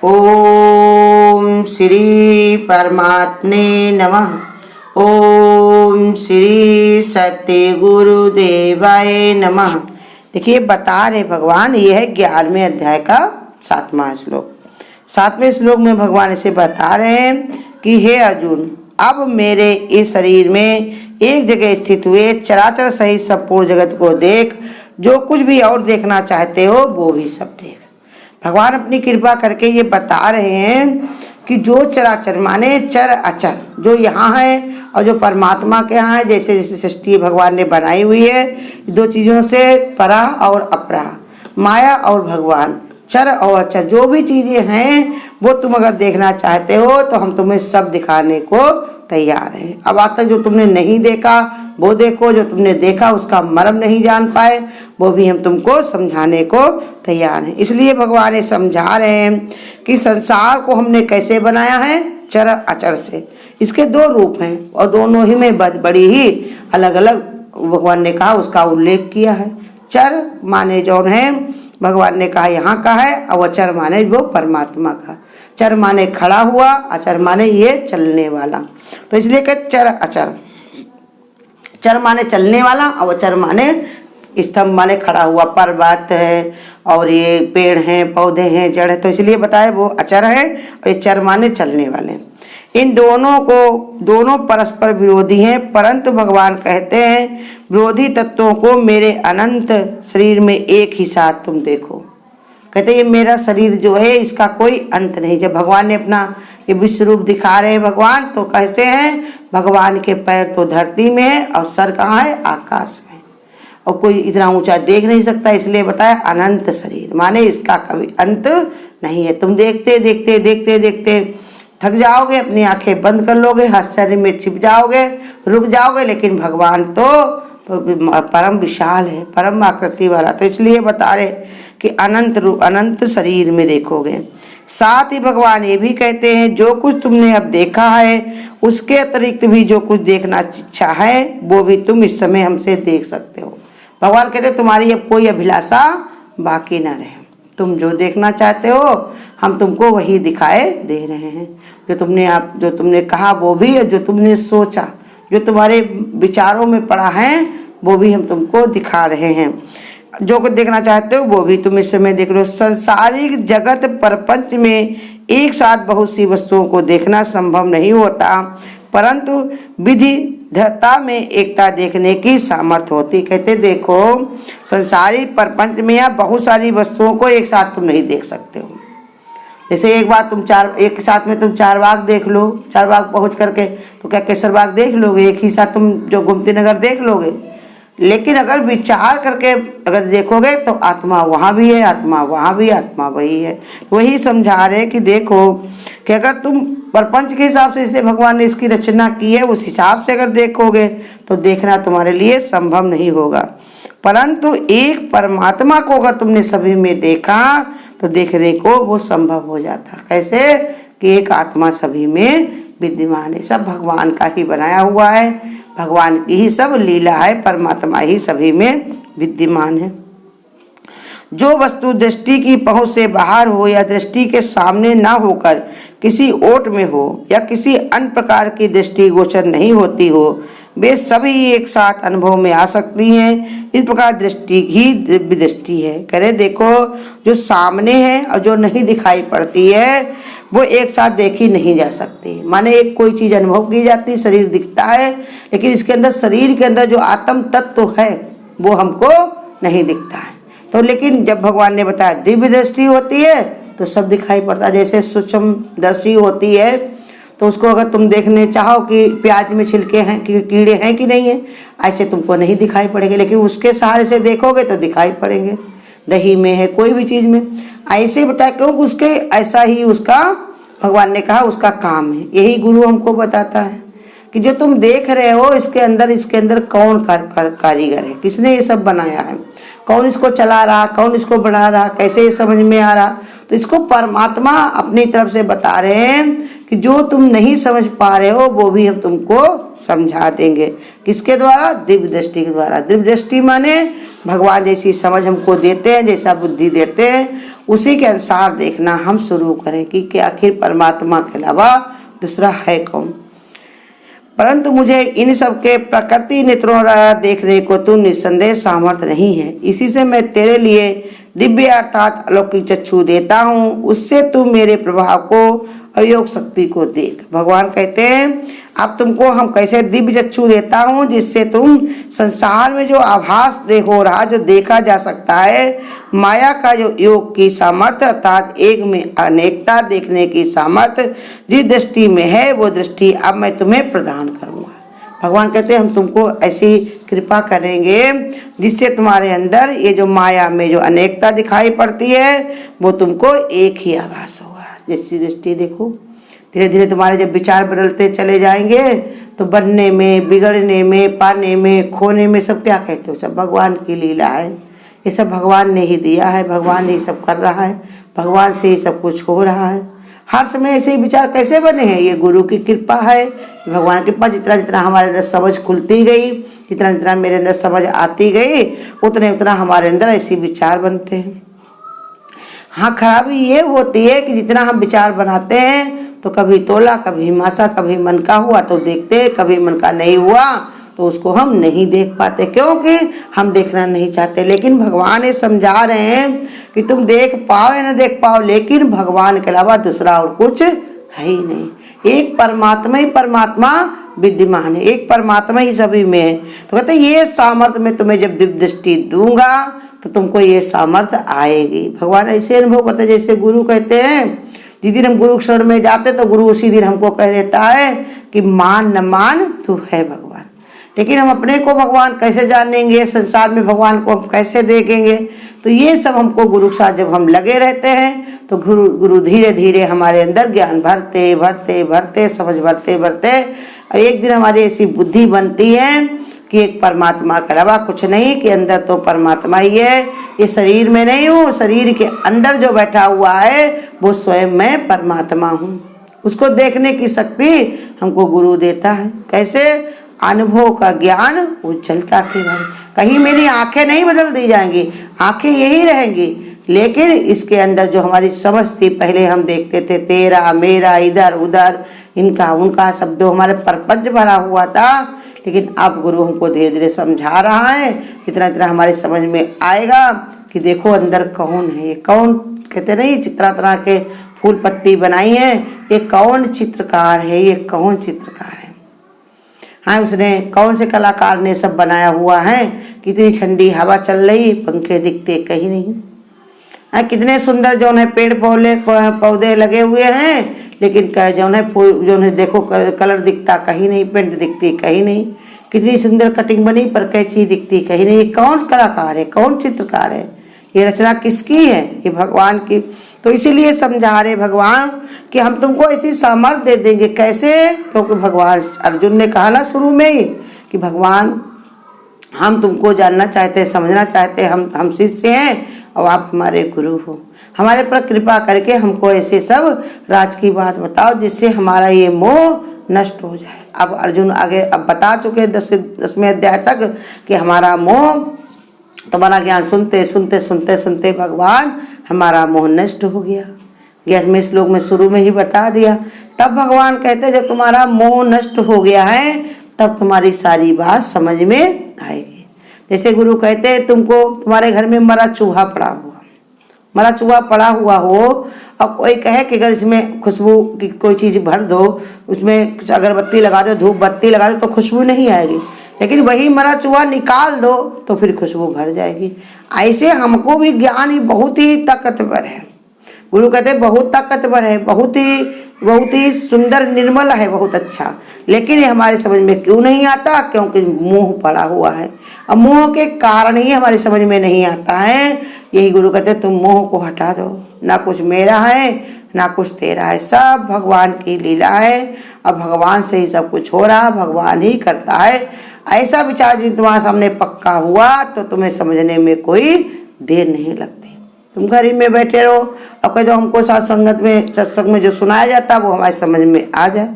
ओम श्री परमात्मे नमः। ओम श्री सत्य गुरुदेवाय नमः। देखिए बता रहे भगवान, यह है 11वें अध्याय का 7वां श्लोक। 7वें श्लोक में भगवान इसे बता रहे हैं कि हे अर्जुन, अब मेरे इस शरीर में एक जगह स्थित हुए चराचर सहित संपूर्ण जगत को देख। जो कुछ भी और देखना चाहते हो वो भी सब देख। भगवान अपनी कृपा करके ये बता रहे हैं कि जो चराचर माने चर अचर, जो यहाँ है और जो परमात्मा के यहाँ है, जैसे जैसे सृष्टि भगवान ने बनाई हुई है, दो चीज़ों से परा और अपरा, माया और भगवान, चर और अचर, जो भी चीज़ें हैं वो तुम अगर देखना चाहते हो तो हम तुम्हें सब दिखाने को तैयार हैं। अब आज तक जो तुमने नहीं देखा वो देखो, जो तुमने देखा उसका मर्म नहीं जान पाए वो भी हम तुमको समझाने को तैयार हैं। इसलिए भगवान ये समझा रहे हैं कि संसार को हमने कैसे बनाया है, चर अचर से। इसके दो रूप हैं और दोनों ही में बड़ी ही अलग अलग भगवान ने कहा उसका उल्लेख किया है। चर माने जौन है भगवान ने कहा यहाँ का है, और अचर माने वो परमात्मा का। चर माने खड़ा हुआ, अचर माने ये चलने वाला। तो इसलिए कहते चर अचर। चर माने चलने वाला और अचर माने स्तंभ माने खड़ा हुआ, पर्वत है और ये पेड़ हैं, पौधे हैं, जड़ है, तो इसलिए बताए वो अचर है और ये चर माने चलने वाले। इन दोनों परस्पर विरोधी हैं, परंतु भगवान कहते हैं विरोधी तत्वों को मेरे अनंत शरीर में एक ही साथ तुम देखो। कहते ये मेरा शरीर जो है इसका कोई अंत नहीं। जब भगवान ने अपना ये विश्व रूप दिखा रहे हैं भगवान, तो कैसे हैं? भगवान के पैर तो धरती में है और सर कहाँ है? आकाश में, और कोई इतना ऊंचा देख नहीं सकता। इसलिए बताया अनंत शरीर, माने इसका कभी अंत नहीं है। तुम देखते देखते देखते देखते थक जाओगे, अपनी आंखें बंद कर लोगे, आश्चर्य में छिप जाओगे, रुक जाओगे, लेकिन भगवान तो परम विशाल है, परम आकृति वाला। तो इसलिए बता रहे कि अनंत रूप अनंत शरीर में देखोगे। साथ ही भगवान ये भी कहते हैं जो कुछ तुमने अब देखा है उसके अतिरिक्त भी जो कुछ देखना इच्छा है वो भी तुम इस समय हमसे देख सकते हो। भगवान कहते तुम्हारी अब कोई अभिलाषा बाकी ना रहे, तुम जो देखना चाहते हो हम तुमको वही दिखाए दे रहे हैं। जो तुमने कहा वो भी, और जो तुमने सोचा, जो तुम्हारे विचारों में पड़ा है वो भी हम तुमको दिखा रहे हैं। जो कुछ देखना चाहते हो वो भी तुम इस समय देख रहे हो। संसारिक जगत प्रपंच में एक साथ बहुत सी वस्तुओं को देखना संभव नहीं होता, परंतु विविधता में एकता देखने की सामर्थ्य होती। कहते देखो संसारिक प्रपंच में या बहुत सारी वस्तुओं को एक साथ तुम नहीं देख सकते हो। जैसे एक साथ में तुम चार बाग देख लो, चार बाग पहुंच करके तो क्या केसर बाग देख लोगे? एक ही साथ तुम जो गोमती नगर देख लोगे। लेकिन अगर विचार करके अगर देखोगे तो आत्मा वहाँ भी है, आत्मा वहाँ भी, आत्मा वही है। वही समझा रहे कि देखो कि अगर तुम प्रपंच के हिसाब से जैसे भगवान ने इसकी रचना की है उस हिसाब से अगर देखोगे तो देखना तुम्हारे लिए संभव नहीं होगा, परंतु एक परमात्मा को अगर तुमने सभी में देखा तो देखने को वो संभव हो जाता। कैसे? कि एक आत्मा सभी में विद्यमान है, सब भगवान का ही बनाया हुआ है, भगवान की ही सब लीला है, परमात्मा ही सभी में विद्यमान है। जो वस्तु दृष्टि की पहुंच से बाहर हो या दृष्टि के सामने ना होकर किसी ओट में हो या किसी अन्य प्रकार की दृष्टि गोचर नहीं होती हो, वे सभी एक साथ अनुभव में आ सकती हैं। इस प्रकार दृष्टि ही दिव्य दृष्टि है। करे देखो जो सामने है और जो नहीं दिखाई पड़ती है वो एक साथ देखी नहीं जा सकती। माने एक कोई चीज अनुभव की जाती, शरीर दिखता है, लेकिन इसके अंदर शरीर के अंदर जो आत्म तत्व है वो हमको नहीं दिखता है। तो लेकिन जब भगवान ने बताया दिव्य दृष्टि होती है तो सब दिखाई पड़ता है। जैसे सूक्ष्म दृष्टि होती है तो उसको अगर तुम देखने चाहो कि प्याज में छिलके हैं कि कीड़े हैं कि नहीं है, ऐसे तुमको नहीं दिखाई पड़ेंगे, लेकिन उसके सहारे से देखोगे तो दिखाई पड़ेंगे। दही में है, कोई भी चीज़ में ऐसे बताया, क्योंकि उसके ऐसा ही उसका भगवान ने कहा उसका काम है। यही गुरु हमको बताता है कि जो तुम देख रहे हो इसके अंदर कौन कारीगर है, किसने ये सब बनाया है, कौन इसको चला रहा, कौन इसको बढ़ा रहा, कैसे ये समझ में आ रहा। तो इसको परमात्मा अपनी तरफ से बता रहे हैं कि जो तुम नहीं समझ पा रहे हो वो भी हम तुमको समझा देंगे। किसके द्वारा? दिव्य दृष्टि के द्वारा। दिव्य दृष्टि माने भगवान जैसी समझ हमको देते हैं, जैसा बुद्धि देते हैं उसी के अनुसार देखना हम शुरू करें कि आखिर परमात्मा के अलावा दूसरा है कौन। परंतु मुझे इन सब के प्रकृति नेत्रों द्वारा देखने को तू निस्संदेह सामर्थ्य नहीं है। इसी से मैं तेरे लिए दिव्य अर्थात अलौकिक चक्षु देता हूँ, उससे तू मेरे प्रभाव को अयोग शक्ति को देख। भगवान कहते हैं अब तुमको हम कैसे दिव्य चक्षु देता हूँ जिससे तुम संसार में जो आभास हो रहा, जो देखा जा सकता है, माया का जो योग की सामर्थ्य अर्थात एक में अनेकता देखने की सामर्थ्य जिस दृष्टि में है वो दृष्टि अब मैं तुम्हें प्रदान करूँगा। भगवान कहते हैं हम तुमको ऐसी कृपा करेंगे जिससे तुम्हारे अंदर ये जो माया में जो अनेकता दिखाई पड़ती है वो तुमको एक ही आभास होगा। जैसी दृष्टि देखो, धीरे धीरे तुम्हारे जब विचार बदलते चले जाएंगे तो बनने में, बिगड़ने में, पाने में, खोने में सब क्या कहते हो, सब भगवान की लीला है। ये सब भगवान ने ही दिया है, भगवान ने ही सब कर रहा है, भगवान से ही सब कुछ हो रहा है। हर समय ऐसे ही विचार कैसे बने हैं, ये गुरु की कृपा है, भगवान की कृपा। जितना जितना हमारे अंदर समझ खुलती गई, जितना जितना मेरे अंदर समझ आती गई, उतने उतना हमारे अंदर ऐसे विचार बनते हैं। हाँ, खराबी ये होती है कि जितना हम विचार बनाते हैं तो कभी तोला, कभी मासा, कभी मन का हुआ तो देखते, कभी मन का नहीं हुआ तो उसको हम नहीं देख पाते, क्योंकि हम देखना नहीं चाहते। लेकिन भगवान ये समझा रहे हैं कि तुम देख पाओ या न देख पाओ, लेकिन भगवान के अलावा दूसरा और कुछ है ही नहीं। एक परमात्मा ही परमात्मा विद्यमान है, एक परमात्मा ही सभी में है। तो कहते ये सामर्थ्य मैं तुम्हें जब दिव्य दृष्टि दूंगा तो तुमको ये सामर्थ्य आएगी। भगवान ऐसे अनुभव करते जैसे गुरु कहते हैं, जिस दिन हम गुरु शरण में जाते तो गुरु उसी दिन हमको कह देता है कि मान न मान तू है भगवान। लेकिन हम अपने को भगवान कैसे जानेंगे, संसार में भगवान को हम कैसे देखेंगे। तो ये सब हमको गुरु के साथ जब हम लगे रहते हैं तो गुरु धीरे धीरे हमारे अंदर ज्ञान भरते भरते भरते, समझ भरते भरते, और एक दिन हमारी ऐसी बुद्धि बनती है कि एक परमात्मा के अलावा कुछ नहीं, कि अंदर तो परमात्मा ही है, ये शरीर में नहीं हूँ, शरीर के अंदर जो बैठा हुआ है वो स्वयं मैं परमात्मा हूँ। उसको देखने की शक्ति हमको गुरु देता है। कैसे? अनुभव का ज्ञान उज्जवलता के भरे। कहीं मेरी आंखें नहीं बदल दी जाएंगी, आंखें यही रहेंगी, लेकिन इसके अंदर जो हमारी समझ थी, पहले हम देखते थे तेरा मेरा, इधर उधर, इनका उनका, सब जो हमारे प्रपंच भरा हुआ था। लेकिन अब गुरु हमको धीरे धीरे समझा रहा है, इतना इतना हमारी समझ में आएगा कि देखो अंदर कौन है, ये कौन, कहते नहीं चित्रा तरह के फूल पत्ती बनाई है, ये कौन चित्रकार है, ये कौन चित्रकार है। हाँ, उसने कौन से कलाकार ने सब बनाया हुआ है। कितनी ठंडी हवा चल रही, पंखे दिखते कहीं नहीं। हाँ, कितने सुंदर जो है पेड़ पौधे लगे हुए हैं, लेकिन जो है फूल जो है देखो कलर दिखता कहीं नहीं, पेंट दिखती कहीं नहीं। कितनी सुंदर कटिंग बनी पर कैची दिखती कहीं नहीं। ये कौन कलाकार है, कौन चित्रकार है, ये रचना किसकी है? ये भगवान की। तो इसीलिए समझा रहे भगवान कि हम तुमको ऐसी सामर्थ्य दे देंगे। कैसे? क्योंकि भगवान अर्जुन ने कहा ना शुरू में ही कि भगवान हम तुमको जानना चाहते हैं, समझना चाहते हैं, हम शिष्य हैं और आप हमारे गुरु हो। हमारे पर कृपा करके हमको ऐसे सब राज की बात बताओ जिससे हमारा ये मोह नष्ट हो जाए। अब अर्जुन आगे अब बता चुके 10वें अध्याय तक कि हमारा मोह, तुम्हारा ज्ञान सुनते सुनते सुनते सुनते भगवान हमारा मोह नष्ट हो गया। 11वें श्लोक में शुरू में ही बता दिया। तब भगवान कहते जब तुम्हारा मोह नष्ट हो गया है तब तुम्हारी सारी बात समझ में आएगी। जैसे गुरु कहते हैं तुमको तुम्हारे घर में मरा चूहा पड़ा हुआ हो और कोई कहे कि अगर इसमें खुशबू की कोई चीज़ भर दो, उसमें कुछ अगरबत्ती लगा दो, धूप बत्ती लगा दो तो खुशबू नहीं आएगी, लेकिन वही मरा चूहा निकाल दो तो फिर खुशबू भर जाएगी। ऐसे हमको भी ज्ञान ही बहुत ही ताकतवर है। गुरु कहते बहुत ताकतवर है, बहुत ही सुंदर, निर्मल है, बहुत अच्छा। लेकिन ये हमारे समझ में क्यों नहीं आता? क्योंकि मोह पड़ा हुआ है। अब मोह के कारण ही हमारी समझ में नहीं आता है। यही गुरु कहते तुम मोह को हटा दो, ना कुछ मेरा है ना कुछ तेरा है, सब भगवान की लीला है। अब भगवान से ही सब कुछ हो रहा, भगवान ही करता है। ऐसा विचार यदि तुम्हारे सामने पक्का हुआ तो तुम्हें समझने में कोई देर नहीं लगती। तुम घर ही में बैठे रहो और कह दो हमको सत्संग में जो सुनाया जाता है वो हमारे समझ में आ जाए,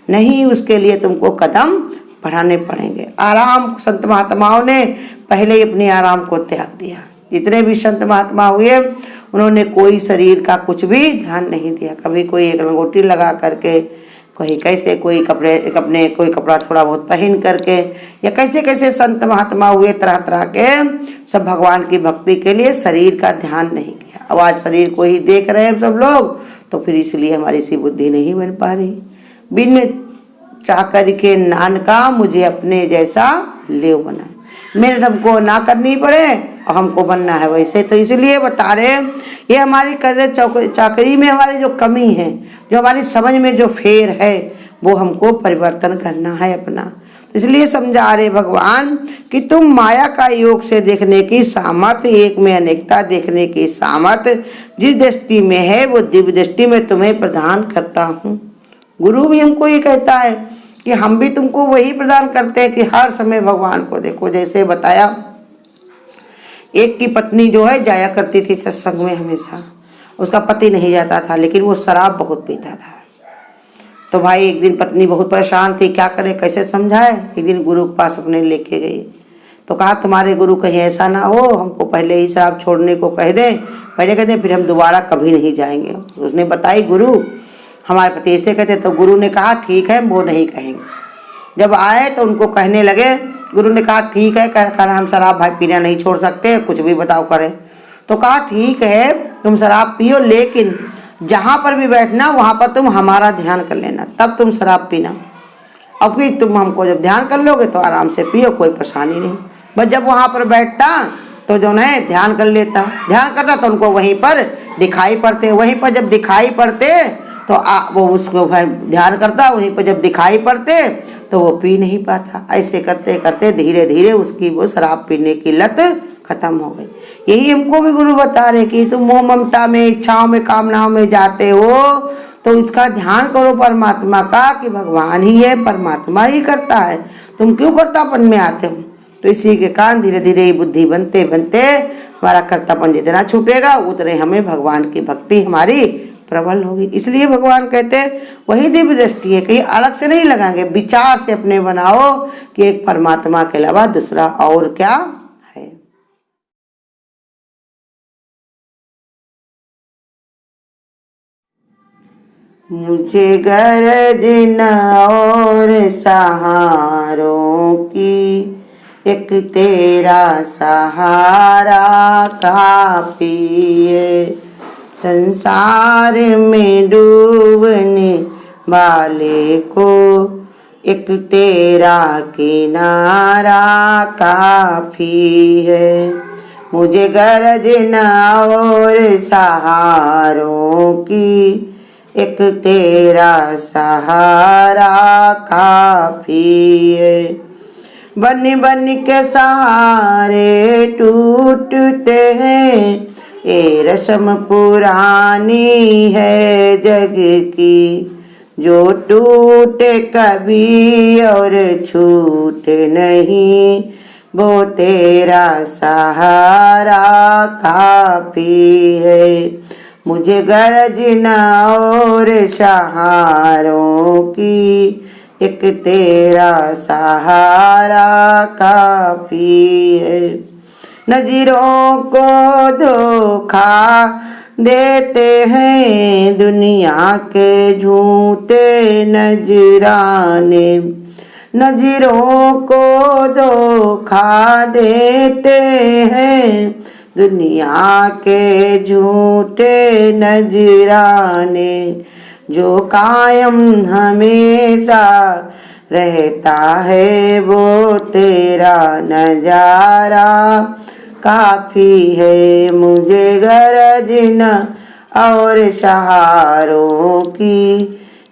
नहीं, उसके लिए तुमको कदम बढ़ाने पड़ेंगे। आराम, संत महात्माओं ने पहले ही अपनी आराम को त्याग दिया। जितने भी संत महात्मा हुए उन्होंने कोई शरीर का कुछ भी ध्यान नहीं दिया। कभी कोई एक लंगोटी लगा करके, कोई कैसे, कोई कपड़े अपने कोई कपड़ा थोड़ा बहुत पहन करके, या कैसे कैसे संत महात्मा हुए तरह तरह के, सब भगवान की भक्ति के लिए शरीर का ध्यान नहीं किया। अब आज शरीर को ही देख रहे हैं सब लोग, तो फिर इसलिए हमारी सी बुद्धि नहीं बन पा रही। बिन चाकर के नानका मुझे अपने जैसा लेव बनाए, मेहनत हमको ना करनी पड़े और हमको बनना है वैसे। तो इसलिए बता रहे ये हमारी कर्ज चाकरी में हमारी जो कमी है, जो हमारी समझ में जो फेर है, वो हमको परिवर्तन करना है अपना। तो इसलिए समझा रहे भगवान कि तुम माया का योग से देखने की सामर्थ्य, एक में अनेकता देखने की सामर्थ्य जिस दृष्टि में है, वो दिव्य दृष्टि में तुम्हें प्रदान करता हूँ। गुरु भी हमको ये कहता है कि हम भी तुमको वही प्रदान करते हैं कि हर समय भगवान को देखो। जैसे बताया, एक की पत्नी जो है जाया करती थी सत्संग में हमेशा, उसका पति नहीं जाता था, लेकिन वो शराब बहुत पीता था। तो भाई एक दिन पत्नी बहुत परेशान थी, क्या करे कैसे समझाए। एक दिन गुरु के पास अपने लेके गई, तो कहा तुम्हारे गुरु कहीं ऐसा ना हो हमको पहले ही शराब छोड़ने को कह दें, पहले कह दें, फिर हम दोबारा कभी नहीं जाएंगे। उसने बताई गुरु हमारे पति ऐसे कहते। तो गुरु ने कहा ठीक है, वो नहीं कहेंगे। जब आए तो उनको कहने लगे, गुरु ने कहा ठीक है, कहना हम शराब भाई पीना नहीं छोड़ सकते, कुछ भी बताओ करें। तो कहा ठीक है तुम शराब पियो, लेकिन जहाँ पर भी बैठना वहाँ पर तुम हमारा ध्यान कर लेना, तब तुम शराब पीना। अब कि तुम हमको जब ध्यान कर लोगे तो आराम से पियो, कोई परेशानी नहीं। बस जब वहाँ पर बैठता तो जो है ध्यान कर लेता, ध्यान करता तो उनको वहीं पर दिखाई पड़ते, वहीं पर जब दिखाई पड़ते तो वो उसको ध्यान करता, वहीं पर जब दिखाई पड़ते तो वो पी नहीं पाता। ऐसे करते करते धीरे धीरे उसकी वो शराब पीने की लत खत्म हो गई। यही हमको भी गुरु बता रहे कि तुम मोह ममता में, इच्छाओं में, कामनाओं में जाते हो, तो इसका ध्यान करो परमात्मा का कि भगवान ही है, परमात्मा ही करता है, तुम क्यों कर्तापन में आते हो। तो इसी के कारण धीरे धीरे ये बुद्धि बनते बनते हमारा कर्तापन जितना छूटेगा उतने हमें भगवान की भक्ति हमारी प्रबल होगी। इसलिए भगवान कहते हैं वही दिव्य दृष्टि है, कहीं अलग से नहीं लगाएंगे, विचार से अपने बनाओ कि एक परमात्मा के अलावा दूसरा और क्या है। मुझे गरज न और सहारों की, एक तेरा सहारा काफी है। संसार में डूबने वाले को एक तेरा किनारा काफी है। मुझे गरज न और सहारों की, एक तेरा सहारा काफी है। बन बन के सहारे टूटते हैं, ये रस्म पुरानी है जग की, जो टूटे कभी और छूटे नहीं, वो तेरा सहारा काफी है। मुझे गरज न और सहारों की, एक तेरा सहारा काफी है। नजरों को धोखा देते हैं दुनिया के झूठे नजराने, नजरों को धोखा देते हैं दुनिया के झूठे नजराने, जो कायम हमेशा रहता है वो तेरा नजारा काफी है। मुझे गरज न और सहारों की,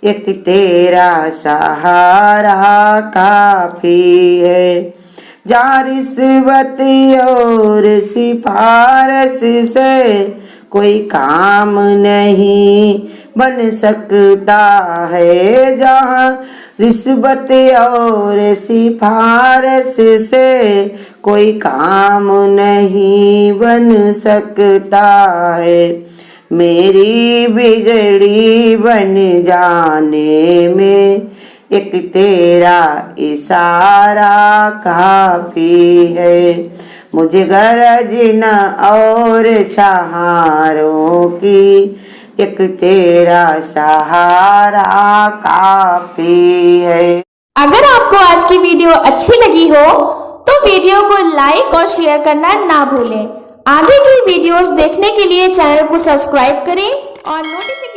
एक तेरा सहारा काफी है। जहाँ रिश्वत और सिफारिश से कोई काम नहीं बन सकता है, जहाँ रिश्वत और सिफारिश से कोई काम नहीं बन सकता है। मेरी बिगड़ी बन जाने में एक तेरा इशारा काफी है। मुझे गरज न और सहारों की, एक तेरा सहारा काफी है। अगर आपको आज की वीडियो अच्छी लगी हो तो वीडियो को लाइक और शेयर करना ना भूलें। आगे की वीडियोस देखने के लिए चैनल को सब्सक्राइब करें और नोटिफिकेशन